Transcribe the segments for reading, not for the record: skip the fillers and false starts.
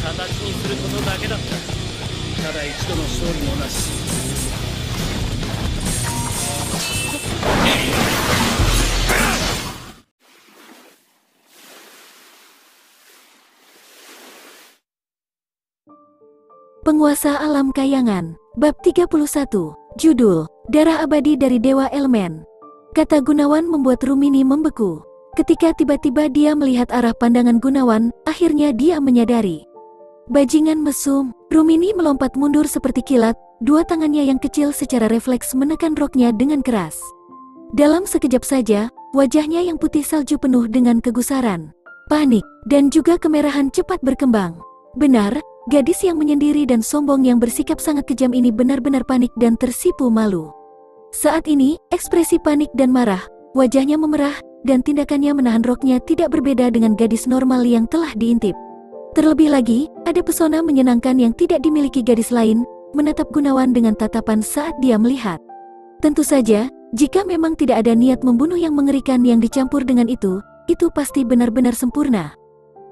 形にすることだけだった。ただ一度の勝利もなし。Penguasa Alam Kayangan, Bab 31, Judul, Darah Abadi dari Dewa Elemen. Kata Gunawan membuat Rumini membeku. Ketika tiba-tiba dia melihat arah pandangan Gunawan, akhirnya dia menyadari. Bajingan mesum, Rumini melompat mundur seperti kilat, dua tangannya yang kecil secara refleks menekan roknya dengan keras. Dalam sekejap saja, wajahnya yang putih salju penuh dengan kegusaran, panik, dan juga kemerahan cepat berkembang. Benar, gadis yang menyendiri dan sombong yang bersikap sangat kejam ini benar-benar panik dan tersipu malu. Saat ini, ekspresi panik dan marah, wajahnya memerah, dan tindakannya menahan roknya tidak berbeda dengan gadis normal yang telah diintip. Terlebih lagi, ada pesona menyenangkan yang tidak dimiliki gadis lain, menatap Gunawan dengan tatapan saat dia melihat. Tentu saja, jika memang tidak ada niat membunuh yang mengerikan yang dicampur dengan itu pasti benar-benar sempurna.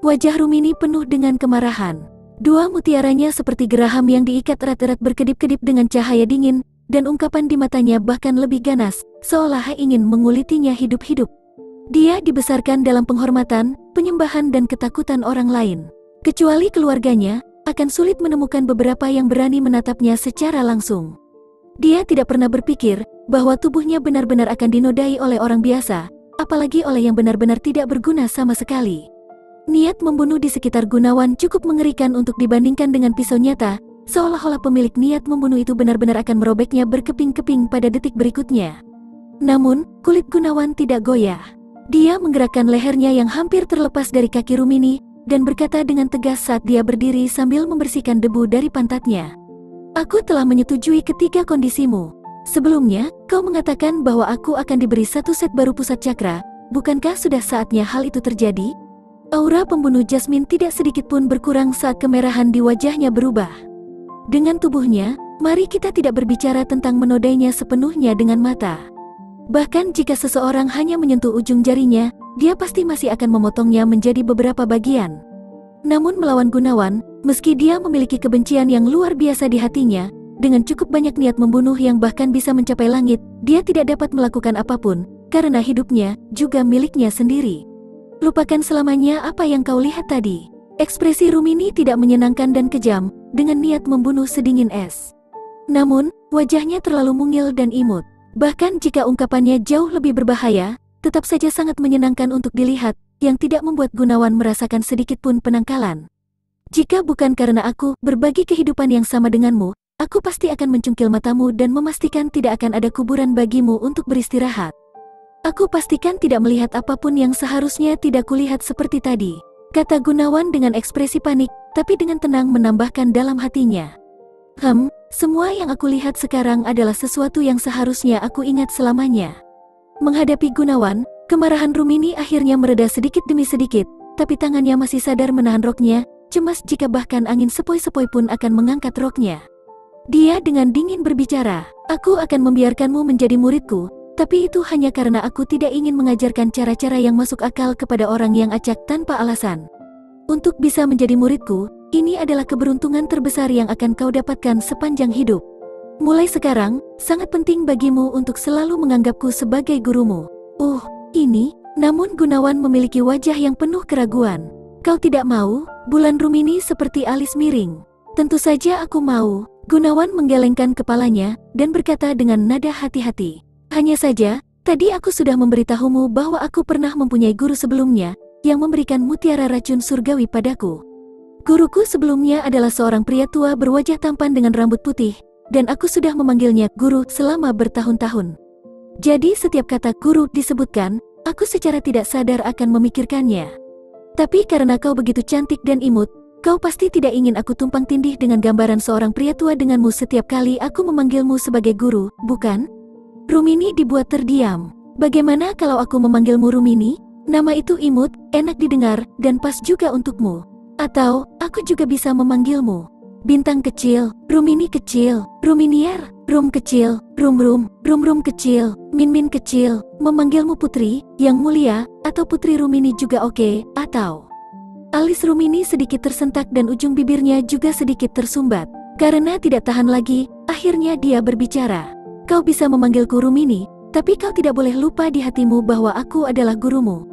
Wajah Rumini penuh dengan kemarahan. Dua mutiaranya seperti geraham yang diikat erat-erat berkedip-kedip dengan cahaya dingin, dan ungkapan di matanya bahkan lebih ganas, seolah ingin mengulitinya hidup-hidup. Dia dibesarkan dalam penghormatan, penyembahan dan ketakutan orang lain. Kecuali keluarganya, akan sulit menemukan beberapa yang berani menatapnya secara langsung. Dia tidak pernah berpikir bahwa tubuhnya benar-benar akan dinodai oleh orang biasa, apalagi oleh yang benar-benar tidak berguna sama sekali. Niat membunuh di sekitar Gunawan cukup mengerikan untuk dibandingkan dengan pisau nyata, seolah-olah pemilik niat membunuh itu benar-benar akan merobeknya berkeping-keping pada detik berikutnya. Namun, kulit Gunawan tidak goyah. Dia menggerakkan lehernya yang hampir terlepas dari kaki Rumini, dan berkata dengan tegas saat dia berdiri sambil membersihkan debu dari pantatnya. Aku telah menyetujui ketiga kondisimu. Sebelumnya, kau mengatakan bahwa aku akan diberi satu set baru pusat cakra, bukankah sudah saatnya hal itu terjadi? Aura pembunuh Jasmine tidak sedikit pun berkurang saat kemerahan di wajahnya berubah. Dengan tubuhnya, mari kita tidak berbicara tentang menodainya sepenuhnya dengan mata. Bahkan jika seseorang hanya menyentuh ujung jarinya, dia pasti masih akan memotongnya menjadi beberapa bagian. Namun melawan Gunawan, meski dia memiliki kebencian yang luar biasa di hatinya, dengan cukup banyak niat membunuh yang bahkan bisa mencapai langit, dia tidak dapat melakukan apapun, karena hidupnya juga miliknya sendiri. Lupakan selamanya apa yang kau lihat tadi. Ekspresi Rumini tidak menyenangkan dan kejam, dengan niat membunuh sedingin es. Namun, wajahnya terlalu mungil dan imut. Bahkan jika ungkapannya jauh lebih berbahaya, tetap saja sangat menyenangkan untuk dilihat, yang tidak membuat Gunawan merasakan sedikit pun penangkalan. Jika bukan karena aku berbagi kehidupan yang sama denganmu, aku pasti akan mencungkil matamu dan memastikan tidak akan ada kuburan bagimu untuk beristirahat. Aku pastikan tidak melihat apapun yang seharusnya tidak kulihat seperti tadi, kata Gunawan dengan ekspresi panik, tapi dengan tenang menambahkan dalam hatinya. Semua yang aku lihat sekarang adalah sesuatu yang seharusnya aku ingat selamanya. Menghadapi Gunawan, kemarahan Rumini akhirnya mereda sedikit demi sedikit, tapi tangannya masih sadar menahan roknya, cemas jika bahkan angin sepoi-sepoi pun akan mengangkat roknya. Dia dengan dingin berbicara, aku akan membiarkanmu menjadi muridku, tapi itu hanya karena aku tidak ingin mengajarkan cara-cara yang masuk akal kepada orang yang acak tanpa alasan. Untuk bisa menjadi muridku, ini adalah keberuntungan terbesar yang akan kau dapatkan sepanjang hidup. Mulai sekarang, sangat penting bagimu untuk selalu menganggapku sebagai gurumu. Ini, namun Gunawan memiliki wajah yang penuh keraguan. Kau tidak mau? Bulan Rumini seperti alis miring. Tentu saja aku mau. Gunawan menggelengkan kepalanya, dan berkata dengan nada hati-hati. Hanya saja, tadi aku sudah memberitahumu bahwa aku pernah mempunyai guru sebelumnya, yang memberikan mutiara racun surgawi padaku. Guruku sebelumnya adalah seorang pria tua berwajah tampan dengan rambut putih, dan aku sudah memanggilnya guru selama bertahun-tahun. Jadi setiap kata guru disebutkan, aku secara tidak sadar akan memikirkannya. Tapi karena kau begitu cantik dan imut, kau pasti tidak ingin aku tumpang tindih dengan gambaran seorang pria tua denganmu setiap kali aku memanggilmu sebagai guru, bukan? Rumini dibuat terdiam. Bagaimana kalau aku memanggilmu Rumini? Nama itu imut, enak didengar, dan pas juga untukmu. Atau, aku juga bisa memanggilmu Bintang kecil, Rumini kecil, Ruminier, Rum kecil, Rum kecil, Min kecil, memanggilmu Putri, yang mulia, atau Putri Rumini juga oke, atau Alis Rumini sedikit tersentak dan ujung bibirnya juga sedikit tersumbat. Karena tidak tahan lagi, akhirnya dia berbicara. Kau bisa memanggilku Rumini, tapi kau tidak boleh lupa di hatimu bahwa aku adalah gurumu.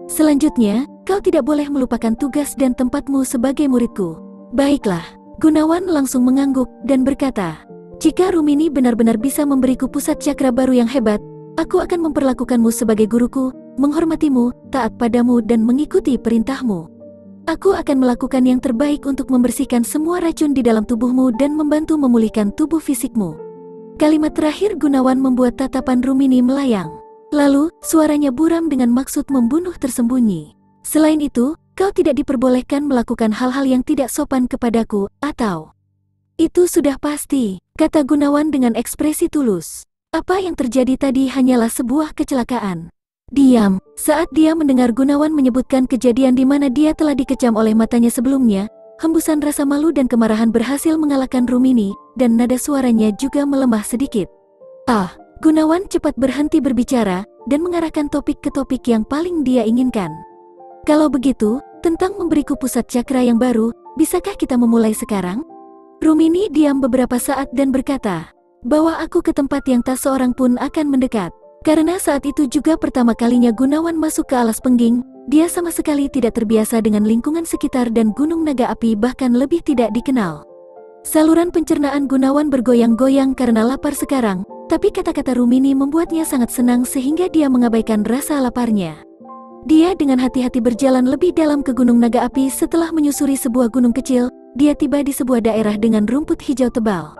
Selanjutnya, kau tidak boleh melupakan tugas dan tempatmu sebagai muridku. Baiklah, Gunawan langsung mengangguk dan berkata, jika Rumini benar-benar bisa memberiku pusat cakra baru yang hebat, aku akan memperlakukanmu sebagai guruku, menghormatimu, taat padamu dan mengikuti perintahmu. Aku akan melakukan yang terbaik untuk membersihkan semua racun di dalam tubuhmu dan membantu memulihkan tubuh fisikmu. Kalimat terakhir Gunawan membuat tatapan Rumini melayang. Lalu, suaranya buram dengan maksud membunuh tersembunyi. Selain itu, kau tidak diperbolehkan melakukan hal-hal yang tidak sopan kepadaku, atau... Itu sudah pasti, kata Gunawan dengan ekspresi tulus. Apa yang terjadi tadi hanyalah sebuah kecelakaan. Diam. Saat dia mendengar Gunawan menyebutkan kejadian di mana dia telah dikecam oleh matanya sebelumnya, hembusan rasa malu dan kemarahan berhasil mengalahkan Rumini, dan nada suaranya juga melemah sedikit. Gunawan cepat berhenti berbicara, dan mengarahkan topik ke topik yang paling dia inginkan. Kalau begitu, tentang memberiku pusat cakra yang baru, bisakah kita memulai sekarang? Rumini diam beberapa saat dan berkata, bawa aku ke tempat yang tak seorang pun akan mendekat. Karena saat itu juga pertama kalinya Gunawan masuk ke alas pengging, dia sama sekali tidak terbiasa dengan lingkungan sekitar dan gunung naga api bahkan lebih tidak dikenal. Saluran pencernaan Gunawan bergoyang-goyang karena lapar sekarang, tapi kata-kata Rumini membuatnya sangat senang sehingga dia mengabaikan rasa laparnya. Dia dengan hati-hati berjalan lebih dalam ke gunung naga api. Setelah menyusuri sebuah gunung kecil, dia tiba di sebuah daerah dengan rumput hijau tebal.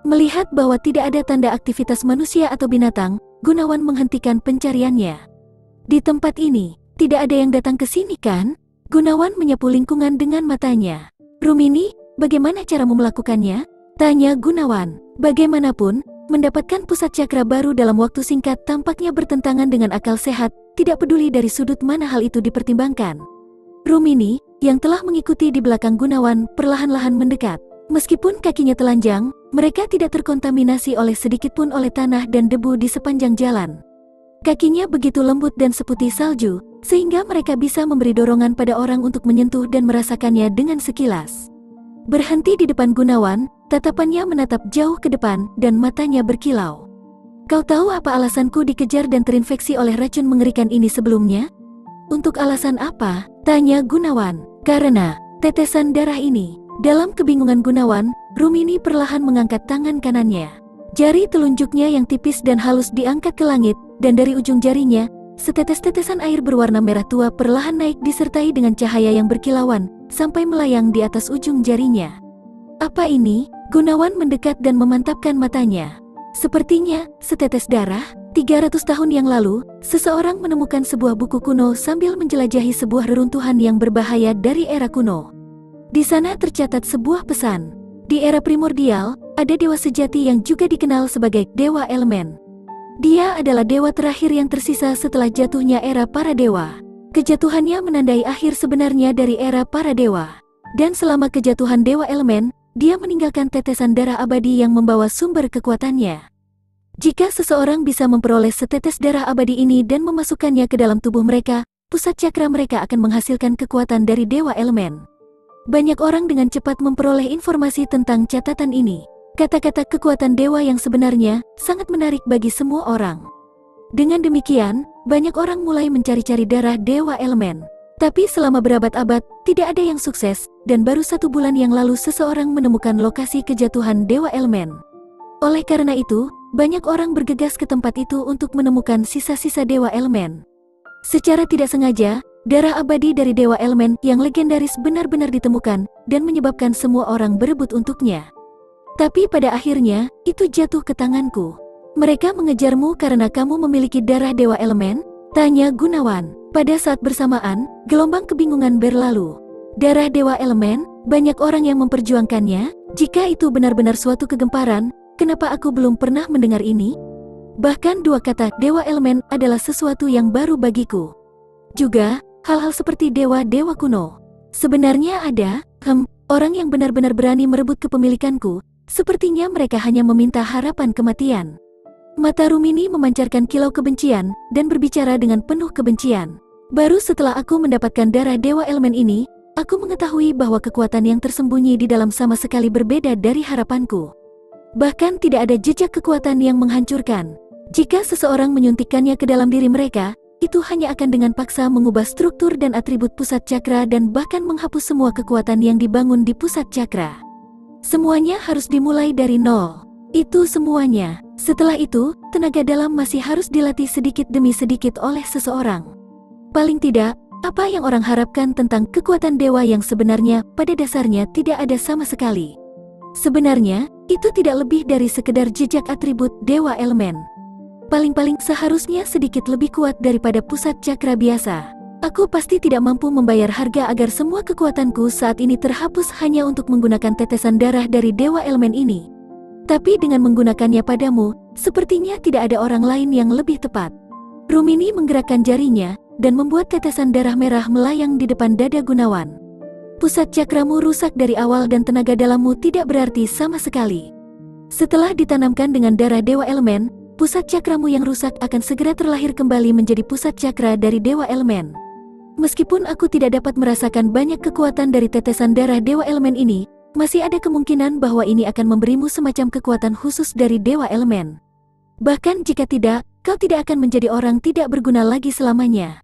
Melihat bahwa tidak ada tanda aktivitas manusia atau binatang, Gunawan menghentikan pencariannya. Di tempat ini, tidak ada yang datang ke sini kan? Gunawan menyapu lingkungan dengan matanya. Rumini, bagaimana caramu melakukannya? Tanya Gunawan. Bagaimanapun, mendapatkan pusat cakra baru dalam waktu singkat tampaknya bertentangan dengan akal sehat, tidak peduli dari sudut mana hal itu dipertimbangkan. Rumini, yang telah mengikuti di belakang Gunawan, perlahan-lahan mendekat. Meskipun kakinya telanjang, mereka tidak terkontaminasi oleh sedikitpun oleh tanah dan debu di sepanjang jalan. Kakinya begitu lembut dan seputih salju, sehingga mereka bisa memberi dorongan pada orang untuk menyentuh dan merasakannya dengan sekilas. Berhenti di depan Gunawan, tatapannya menatap jauh ke depan dan matanya berkilau. Kau tahu apa alasanku dikejar dan terinfeksi oleh racun mengerikan ini sebelumnya? Untuk alasan apa? Tanya Gunawan. Karena tetesan darah ini. Dalam kebingungan Gunawan, Rumini perlahan mengangkat tangan kanannya. Jari telunjuknya yang tipis dan halus diangkat ke langit, dan dari ujung jarinya, setetes-tetesan air berwarna merah tua perlahan naik disertai dengan cahaya yang berkilauan, sampai melayang di atas ujung jarinya. Apa ini? Gunawan mendekat dan memantapkan matanya. Sepertinya, setetes darah. 300 tahun yang lalu, seseorang menemukan sebuah buku kuno sambil menjelajahi sebuah reruntuhan yang berbahaya dari era kuno. Di sana tercatat sebuah pesan. Di era primordial, ada dewa sejati yang juga dikenal sebagai Dewa Elemen. Dia adalah dewa terakhir yang tersisa setelah jatuhnya era para dewa. Kejatuhannya menandai akhir sebenarnya dari era para dewa. Dan selama kejatuhan Dewa Elemen, dia meninggalkan tetesan darah abadi yang membawa sumber kekuatannya. Jika seseorang bisa memperoleh setetes darah abadi ini dan memasukkannya ke dalam tubuh mereka, pusat cakra mereka akan menghasilkan kekuatan dari Dewa Elemen. Banyak orang dengan cepat memperoleh informasi tentang catatan ini. Kata-kata kekuatan dewa yang sebenarnya sangat menarik bagi semua orang. Dengan demikian, banyak orang mulai mencari-cari darah Dewa Elemen. Tapi selama berabad-abad, tidak ada yang sukses, dan baru 1 bulan yang lalu seseorang menemukan lokasi kejatuhan Dewa Elemen. Oleh karena itu, banyak orang bergegas ke tempat itu untuk menemukan sisa-sisa Dewa Elemen. Secara tidak sengaja, darah abadi dari Dewa Elemen yang legendaris benar-benar ditemukan dan menyebabkan semua orang berebut untuknya. Tapi pada akhirnya, itu jatuh ke tanganku. Mereka mengejarmu karena kamu memiliki darah Dewa Elemen? Tanya Gunawan. Pada saat bersamaan, gelombang kebingungan berlalu. Darah Dewa Elemen, banyak orang yang memperjuangkannya. Jika itu benar-benar suatu kegemparan, kenapa aku belum pernah mendengar ini? Bahkan 2 kata Dewa Elemen adalah sesuatu yang baru bagiku. Juga, hal-hal seperti dewa-dewa kuno. Sebenarnya ada, orang yang benar-benar berani merebut kepemilikanku. Sepertinya mereka hanya meminta harapan kematian. Mata Rumini memancarkan kilau kebencian, dan berbicara dengan penuh kebencian. Baru setelah aku mendapatkan darah Dewa Elemen ini, Aku mengetahui bahwa kekuatan yang tersembunyi di dalam sama sekali berbeda dari harapanku. Bahkan tidak ada jejak kekuatan yang menghancurkan. Jika seseorang menyuntikkannya ke dalam diri mereka, itu hanya akan dengan paksa mengubah struktur dan atribut pusat cakra dan bahkan menghapus semua kekuatan yang dibangun di pusat cakra. Semuanya harus dimulai dari nol. Itu semuanya. Setelah itu, tenaga dalam masih harus dilatih sedikit demi sedikit oleh seseorang. Paling tidak, apa yang orang harapkan tentang kekuatan dewa yang sebenarnya pada dasarnya tidak ada sama sekali. Sebenarnya, itu tidak lebih dari sekedar jejak atribut dewa elemen. Paling-paling seharusnya sedikit lebih kuat daripada pusat cakra biasa. Aku pasti tidak mampu membayar harga agar semua kekuatanku saat ini terhapus hanya untuk menggunakan tetesan darah dari dewa elemen ini. Tapi dengan menggunakannya padamu, sepertinya tidak ada orang lain yang lebih tepat. Rumini menggerakkan jarinya dan membuat tetesan darah merah melayang di depan dada Gunawan. Pusat cakramu rusak dari awal dan tenaga dalammu tidak berarti sama sekali. Setelah ditanamkan dengan darah dewa elemen, pusat cakramu yang rusak akan segera terlahir kembali menjadi pusat cakra dari dewa elemen. Meskipun aku tidak dapat merasakan banyak kekuatan dari tetesan darah dewa elemen ini, masih ada kemungkinan bahwa ini akan memberimu semacam kekuatan khusus dari dewa elemen. Bahkan jika tidak, kau tidak akan menjadi orang tidak berguna lagi selamanya.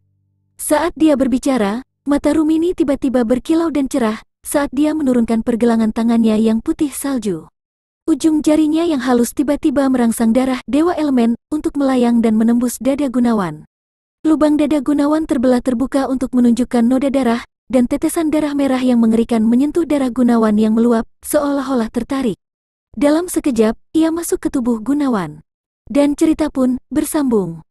Saat dia berbicara, mata Rumini tiba-tiba berkilau dan cerah saat dia menurunkan pergelangan tangannya yang putih salju. Ujung jarinya yang halus tiba-tiba merangsang darah dewa elemen untuk melayang dan menembus dada Gunawan. Lubang dada Gunawan terbelah terbuka untuk menunjukkan noda darah, dan tetesan darah merah yang mengerikan menyentuh darah Gunawan yang meluap seolah-olah tertarik. Dalam sekejap, ia masuk ke tubuh Gunawan. Dan cerita pun bersambung.